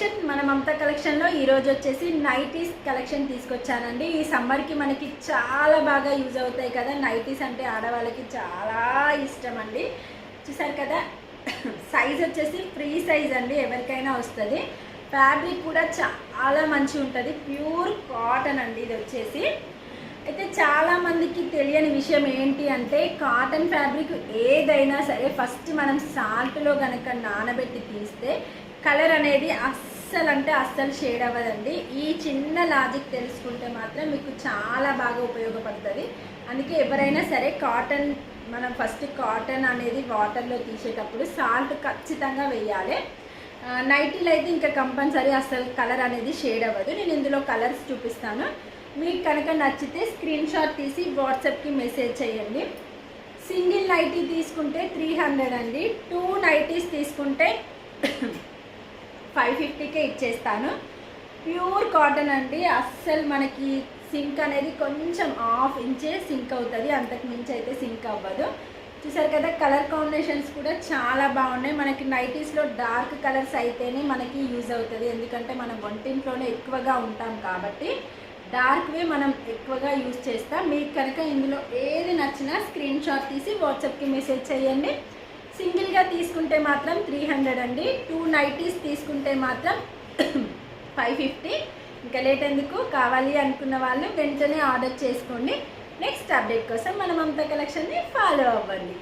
Collection మన మమతా కలెక్షన్లో ఈరోజు వచ్చేసి నైటీస్ కలెక్షన్ తీసుకొచ్చానండి. ఈ సమ్మర్కి మనకి చాలా బాగా యూజ్ అవుతాయి కదా. నైటీస్ అంటే ఆడవాళ్ళకి చాలా ఇష్టం అండి. చూసారు కదా, సైజ్ వచ్చేసి ఫ్రీ సైజ్ అండి, ఎవరికైనా వస్తుంది. ఫ్యాబ్రిక్ కూడా చాలా మంచిగా ఉంటుంది, ప్యూర్ కాటన్ అండి ఇది వచ్చేసి. అయితే చాలామందికి తెలియని విషయం ఏంటి అంటే, కాటన్ ఫ్యాబ్రిక్ ఏదైనా సరే ఫస్ట్ మనం సాల్ట్లో కనుక నానబెట్టి తీస్తే కలర్ అనేది అస్సలు షేడ్ అవ్వదండి. ఈ చిన్న లాజిక్ తెలుసుకుంటే మాత్రం మీకు చాలా బాగా ఉపయోగపడుతుంది. అందుకే ఎవరైనా సరే కాటన్ మనం ఫస్ట్ కాటన్ అనేది వాటర్లో తీసేటప్పుడు సాల్ట్ ఖచ్చితంగా వేయాలి. నైటీలు అయితే ఇంకా కంపల్సరీ అస్సలు కలర్ అనేది షేడ్ అవ్వదు. నేను ఇందులో కలర్స్ చూపిస్తాను. మీకు కనుక నచ్చితే స్క్రీన్ షాట్ తీసి వాట్సాప్కి మెసేజ్ చేయండి. సింగిల్ నైటీ తీసుకుంటే 300 అండి. 2 నైటీస్ తీసుకుంటే 550కే ఇచ్చేస్తాను. ప్యూర్ కాటన్ అండి. అస్సలు మనకి సింక్ అనేది కొంచెం 1/2 ఇంచే సింక్ అవుతుంది, అంతకు మించి అయితే సింక్ అవ్వదు. చూసారు కదా, కలర్ కాంబినేషన్స్ కూడా చాలా బాగున్నాయి. మనకి నైటీస్లో డార్క్ కలర్స్ అయితేనే మనకి యూజ్ అవుతుంది, ఎందుకంటే మనం వంటింట్లోనే ఎక్కువగా ఉంటాం కాబట్టి డార్క్వే మనం ఎక్కువగా యూజ్ చేస్తాం. మీకు కనుక ఇందులో ఏది నచ్చినా స్క్రీన్ షాట్ తీసి వాట్సాప్కి మెసేజ్ చేయండి. సింగిల్గా తీసుకుంటే మాత్రం 300 అండి. 2 నైటీస్ తీసుకుంటే మాత్రం 550. ఇంకా లేట్ ఎందుకు, కావాలి అనుకున్న వాళ్ళు వెంటనే ఆర్డర్ చేసుకోండి. నెక్స్ట్ అప్డేట్ కోసం మన మమతా కలెక్షన్ని ఫాలో అవ్వండి.